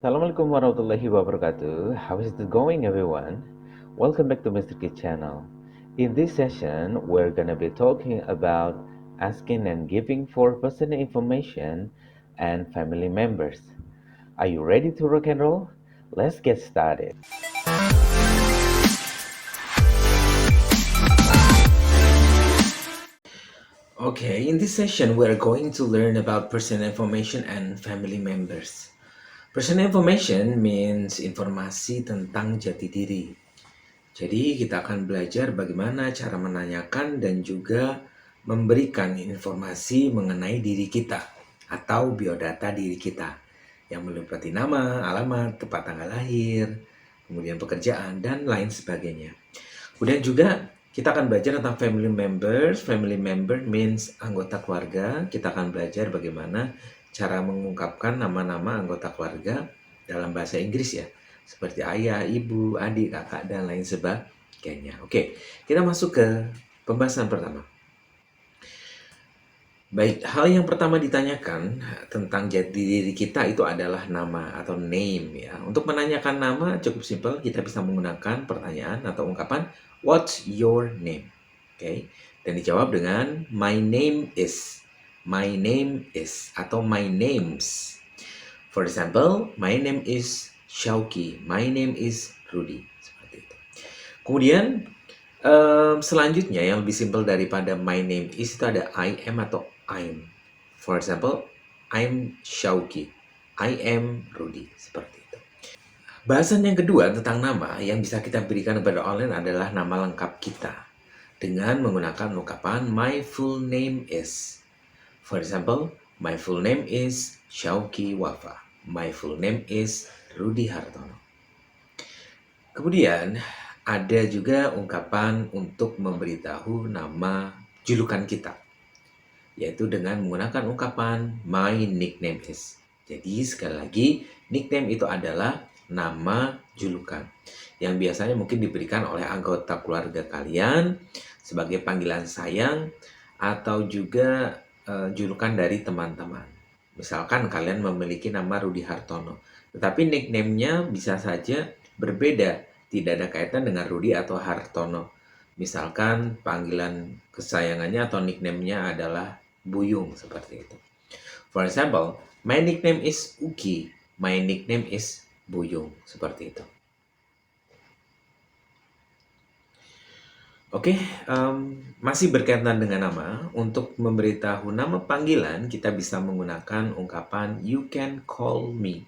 Assalamualaikum warahmatullahi wabarakatuh. How is it going, everyone? Welcome back to Mr. Kid channel. In this session, we're gonna be talking about asking and giving for personal information and family members. Are you ready to rock and roll? Let's get started. Okay, in this session, we're going to learn about personal information and family members. Personal information means informasi tentang jati diri. Jadi kita akan belajar bagaimana cara menanyakan dan juga memberikan informasi mengenai diri kita atau biodata diri kita yang meliputi nama, alamat, tempat tanggal lahir, kemudian pekerjaan, dan lain sebagainya. Kemudian juga kita akan belajar tentang family members. Family member means anggota keluarga. Kita akan belajar bagaimana cara mengungkapkan nama-nama anggota keluarga dalam bahasa Inggris ya. Seperti ayah, ibu, adik, kakak, dan lain sebagainya. Oke, kita masuk ke pembahasan pertama. Baik, hal yang pertama ditanyakan tentang jati diri kita itu adalah nama atau name ya. Untuk menanyakan nama cukup simpel, kita bisa menggunakan pertanyaan atau ungkapan what's your name? Oke, dan dijawab dengan my name is atau my names. For example, my name is Shauki, my name is Rudy. Seperti itu. Kemudian selanjutnya yang lebih simpel daripada my name is itu ada I am atau I'm. For example, I'm Shauki, I am Rudy. Seperti itu. Bahasan yang kedua tentang nama yang bisa kita berikan kepada online adalah nama lengkap kita dengan menggunakan ungkapan my full name is. For example, my full name is Shauki Wafa. My full name is Rudy Hartono. Kemudian ada juga ungkapan untuk memberitahu nama julukan kita, yaitu dengan menggunakan ungkapan my nickname is. Jadi sekali lagi, nickname itu adalah nama julukan yang biasanya mungkin diberikan oleh anggota keluarga kalian sebagai panggilan sayang atau juga julukan dari teman-teman. Misalkan kalian memiliki nama Rudy Hartono, tetapi nickname-nya bisa saja berbeda, tidak ada kaitan dengan Rudy atau Hartono. Misalkan panggilan kesayangannya atau nickname-nya adalah Buyung, seperti itu. For example, my nickname is Uki, my nickname is Buyung, seperti itu. Oke, masih berkaitan dengan nama. Untuk memberitahu nama panggilan, kita bisa menggunakan ungkapan you can call me.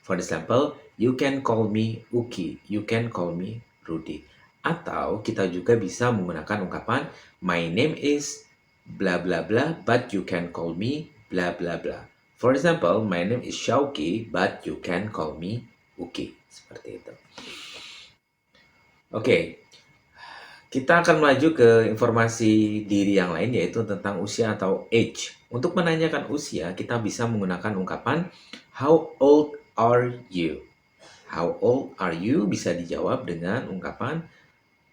For example, you can call me Uki, you can call me Rudy. Atau kita juga bisa menggunakan ungkapan my name is bla bla bla, but you can call me bla bla bla. For example, my name is Shauki, but you can call me Uki. Seperti itu. Oke. Kita akan melaju ke informasi diri yang lain, yaitu tentang usia atau age. Untuk menanyakan usia, kita bisa menggunakan ungkapan how old are you? How old are you bisa dijawab dengan ungkapan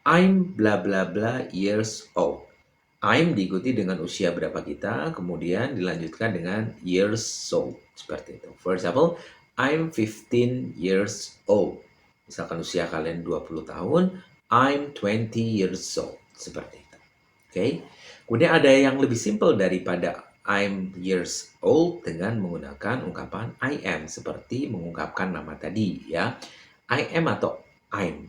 I'm bla bla bla years old. I'm diikuti dengan usia berapa kita, kemudian dilanjutkan dengan years old. Seperti itu. For example, I'm 15 years old. Misalkan usia kalian 20 tahun, I'm 20 years old. Seperti itu. Oke. Kemudian ada yang lebih simple daripada I'm years old dengan menggunakan ungkapan I am. Seperti mengungkapkan nama tadi ya. I am atau I'm.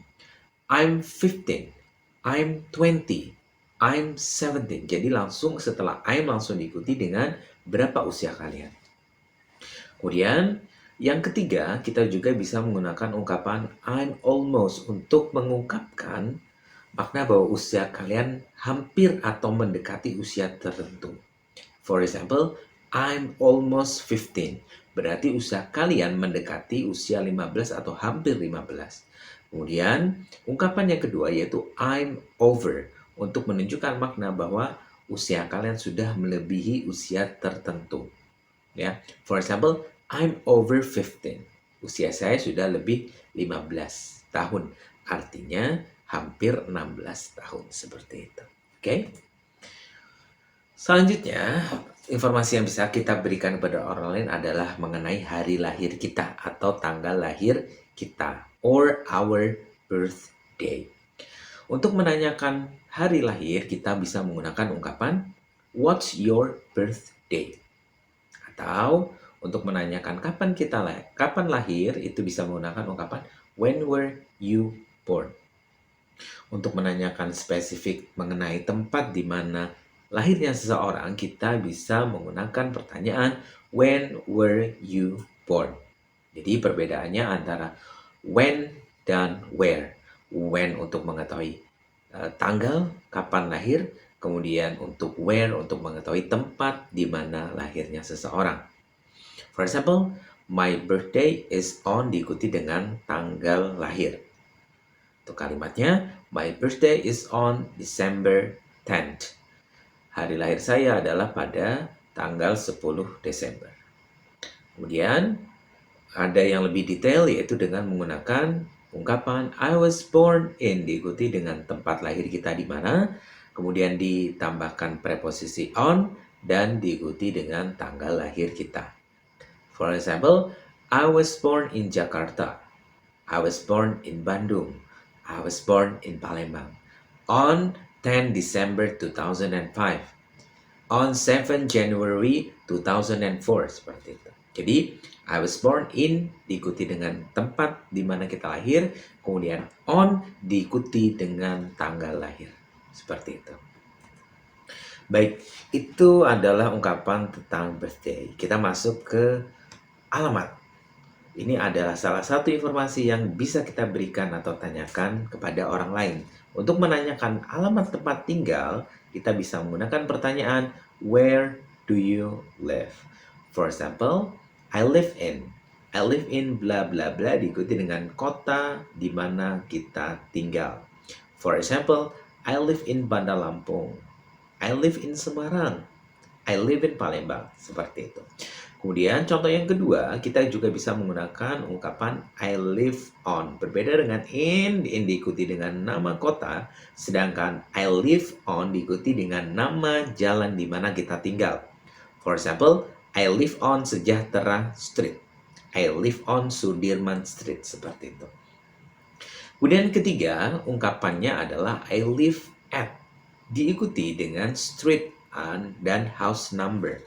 I'm 15. I'm 20. I'm 17. Jadi langsung setelah I'm langsung diikuti dengan berapa usia kalian. Kemudian yang ketiga, kita juga bisa menggunakan ungkapan I'm almost untuk mengungkapkan makna bahwa usia kalian hampir atau mendekati usia tertentu. For example, I'm almost 15. Berarti usia kalian mendekati usia 15 atau hampir 15. Kemudian, ungkapan yang kedua yaitu I'm over untuk menunjukkan makna bahwa usia kalian sudah melebihi usia tertentu. Ya, for example, I'm over 15. Usia saya sudah lebih 15 tahun. Artinya hampir 16 tahun seperti itu. Oke. Selanjutnya, informasi yang bisa kita berikan kepada orang lain adalah mengenai hari lahir kita atau tanggal lahir kita or our birthday. Untuk menanyakan hari lahir, kita bisa menggunakan ungkapan "What's your birthday?" Atau untuk menanyakan kapan lahir, itu bisa menggunakan ungkapan "When were you born?" Untuk menanyakan spesifik mengenai tempat di mana lahirnya seseorang, kita bisa menggunakan pertanyaan "When were you born?" Jadi perbedaannya antara when dan where. When untuk mengetahui tanggal kapan lahir, kemudian untuk where untuk mengetahui tempat di mana lahirnya seseorang. For example, my birthday is on diikuti dengan tanggal lahir. Untuk kalimatnya, my birthday is on December 10th. Hari lahir saya adalah pada tanggal 10 Desember. Kemudian, ada yang lebih detail yaitu dengan menggunakan ungkapan I was born in diikuti dengan tempat lahir kita di mana, kemudian ditambahkan preposisi on dan diikuti dengan tanggal lahir kita. For example, I was born in Jakarta. I was born in Bandung. I was born in Palembang. On 10 December 2005. On 7 January 2004. Seperti itu. Jadi, I was born in diikuti dengan tempat di mana kita lahir, kemudian on diikuti dengan tanggal lahir. Seperti itu. Baik, itu adalah ungkapan tentang birthday. Kita masuk ke alamat. Ini adalah salah satu informasi yang bisa kita berikan atau tanyakan kepada orang lain. Untuk menanyakan alamat tempat tinggal, kita bisa menggunakan pertanyaan where do you live? For example, I live in bla bla bla diikuti dengan kota di mana kita tinggal. For example, I live in Bandar Lampung. I live in Semarang. I live in Palembang. Seperti itu. Kemudian contoh yang kedua, kita juga bisa menggunakan ungkapan I live on. Berbeda dengan in diikuti dengan nama kota, sedangkan I live on diikuti dengan nama jalan di mana kita tinggal. For example, I live on Sejahtera Street. I live on Sudirman Street, seperti itu. Kemudian ketiga, ungkapannya adalah I live at. Diikuti dengan street dan house number.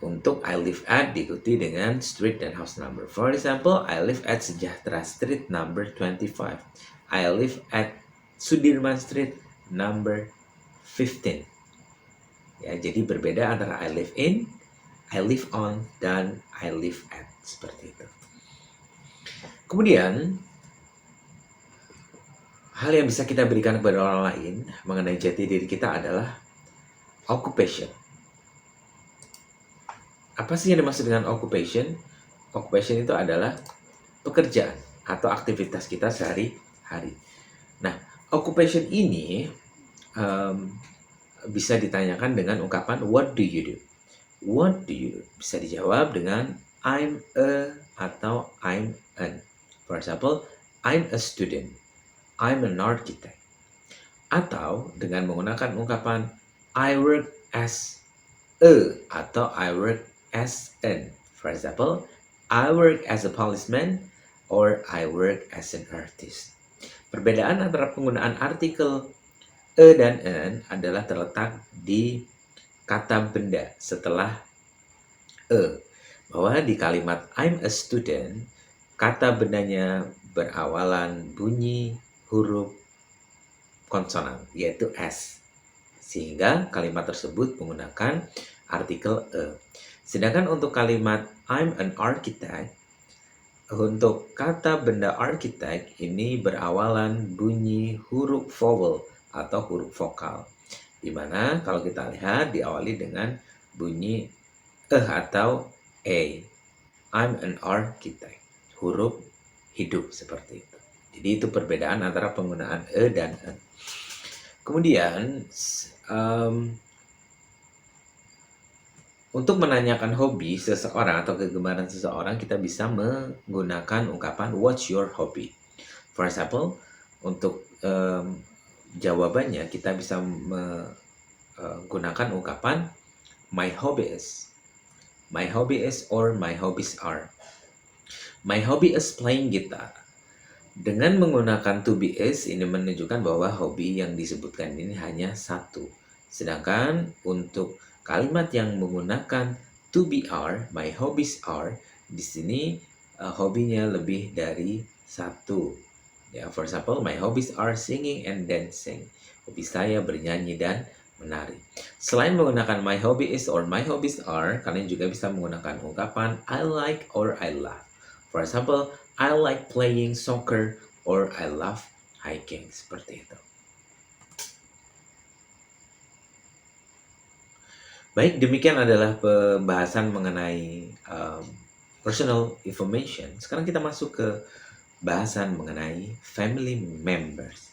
Untuk I live at diikuti dengan street dan house number. For example, I live at Sejahtera Street number 25. I live at Sudirman Street number 15. Ya, jadi berbeda antara I live in, I live on, dan I live at. Seperti itu. Kemudian, hal yang bisa kita berikan kepada orang lain mengenai jati diri kita adalah occupation. Apa sih yang dimaksud dengan occupation? Occupation itu adalah pekerjaan atau aktivitas kita sehari-hari. Nah, occupation ini bisa ditanyakan dengan ungkapan what do you do? What do you do? Bisa dijawab dengan I'm a atau I'm an. For example, I'm a student. I'm an architect. Atau dengan menggunakan ungkapan I work as a atau I work as an. For example, I work as a policeman or I work as an artist. Perbedaan antara penggunaan artikel e dan an adalah terletak di kata benda setelah e. Bahwa di kalimat I'm a student, kata bendanya berawalan bunyi huruf konsonan, yaitu S. Sehingga kalimat tersebut menggunakan artikel e. Sedangkan untuk kalimat I'm an architect, untuk kata benda architect ini berawalan bunyi huruf vowel atau huruf vokal. Dimana kalau kita lihat diawali dengan bunyi atau a. I'm an architect. Huruf hidup seperti itu. Jadi itu perbedaan antara penggunaan e dan an. Kemudian untuk menanyakan hobi seseorang atau kegemaran seseorang, kita bisa menggunakan ungkapan what's your hobby? For example, untuk jawabannya kita bisa menggunakan ungkapan my hobby is. My hobby is or my hobbies are. My hobby is playing guitar. Dengan menggunakan to be is, ini menunjukkan bahwa hobi yang disebutkan ini hanya satu. Sedangkan untuk kalimat yang menggunakan to be are, my hobbies are, di sini hobinya lebih dari satu. Ya, for example, my hobbies are singing and dancing. Hobi saya bernyanyi dan menari. Selain menggunakan my hobby is or my hobbies are, kalian juga bisa menggunakan ungkapan I like or I love. For example, I like playing soccer or I love hiking. Seperti itu. Baik, demikian adalah pembahasan mengenai personal information. Sekarang kita masuk ke bahasan mengenai family members.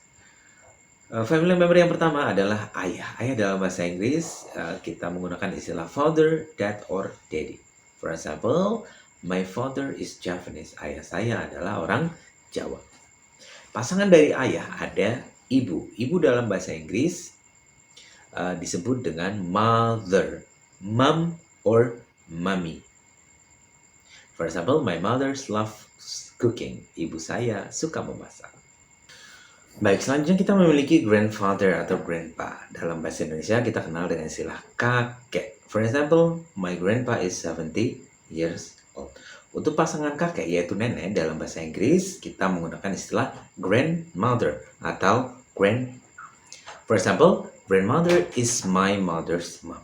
Family member yang pertama adalah ayah. Ayah dalam bahasa Inggris kita menggunakan istilah father, dad, or daddy. For example, my father is Japanese. Ayah saya adalah orang Jawa. Pasangan dari ayah ada ibu. Ibu dalam bahasa Inggris disebut dengan mother, mom, or mommy. For example, my mother loves cooking. Ibu saya suka memasak. Baik, selanjutnya kita memiliki grandfather atau grandpa. Dalam bahasa Indonesia kita kenal dengan istilah kakek. For example, my grandpa is 70 years old. Untuk pasangan kakek yaitu nenek dalam bahasa Inggris kita menggunakan istilah grandmother atau For example, grandmother is my mother's mom.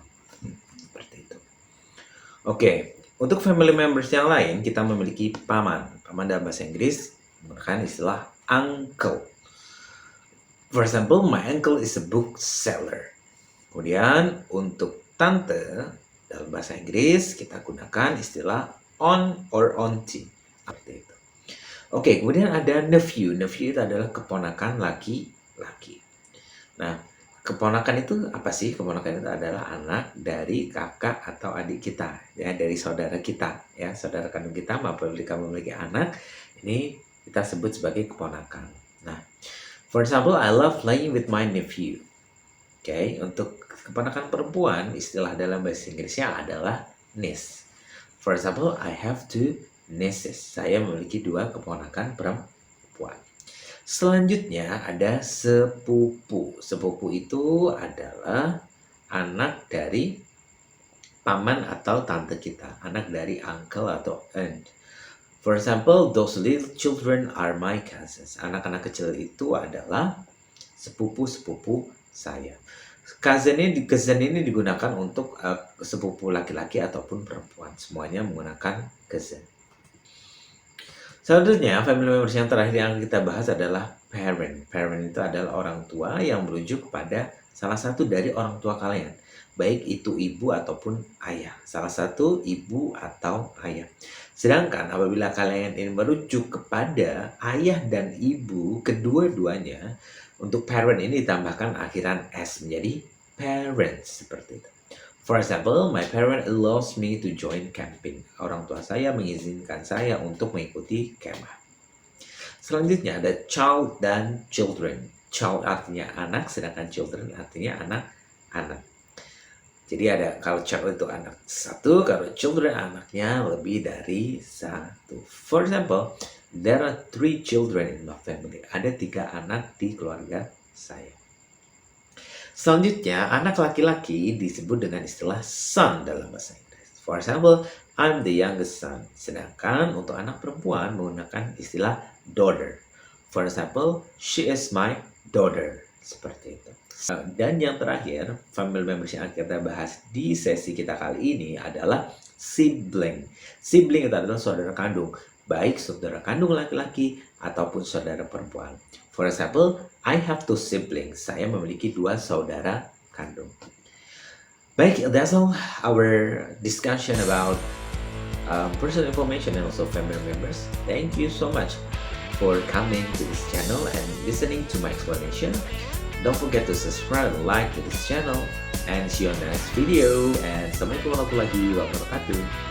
Seperti itu. Oke, untuk family members yang lain kita memiliki paman. Paman dalam bahasa Inggris menggunakan istilah uncle. For example, my uncle is a bookseller. Kemudian untuk tante dalam bahasa Inggris kita gunakan istilah on or auntie. Seperti itu. Oke, kemudian ada nephew. Nephew itu adalah keponakan laki-laki. Nah, keponakan itu apa sih? Keponakan itu adalah anak dari kakak atau adik kita, ya, dari saudara kita, ya, saudara kandung kita. Apabila memiliki anak, ini kita sebut sebagai keponakan. Nah, for example, I love playing with my nephew. Oke, untuk keponakan perempuan, istilah dalam bahasa Inggrisnya adalah niece. For example, I have two nieces. Saya memiliki 2 keponakan perempuan. Selanjutnya ada sepupu. Sepupu itu adalah anak dari paman atau tante kita, anak dari uncle atau aunt. For example, those little children are my cousins. Anak-anak kecil itu adalah sepupu-sepupu saya. Cousin ini digunakan untuk sepupu laki-laki ataupun perempuan. Semuanya menggunakan cousin. Selanjutnya, family members yang terakhir yang kita bahas adalah parent. Parent itu adalah orang tua yang merujuk kepada salah satu dari orang tua kalian. Baik itu ibu ataupun ayah. Salah satu ibu atau ayah. Sedangkan apabila kalian ingin merujuk kepada ayah dan ibu, kedua-duanya, untuk parent ini ditambahkan akhiran S menjadi parents. Seperti itu. For example, my parent allows me to join camping. Orang tua saya mengizinkan saya untuk mengikuti kemah. Selanjutnya ada child dan children. Child artinya anak, sedangkan children artinya anak-anak. Jadi ada kalau child itu anak satu, kalau children anaknya lebih dari satu. For example, there are 3 children in my family. Ada 3 anak di keluarga saya. Selanjutnya, anak laki-laki disebut dengan istilah son dalam bahasa Inggris. For example, I'm the youngest son. Sedangkan untuk anak perempuan menggunakan istilah daughter. For example, she is my daughter. Seperti itu. Dan yang terakhir, family members yang kita bahas di sesi kita kali ini adalah sibling. Sibling itu adalah saudara kandung. Baik saudara kandung laki-laki ataupun saudara perempuan. For example, I have 2 siblings. Saya memiliki 2 saudara kandung. Baik, that's all our discussion about personal information and also family members. Thank you so much for coming to this channel and listening to my explanation. Don't forget to subscribe and like to this channel and see you on the next video. And Assalamualaikum warahmatullahi wabarakatuh.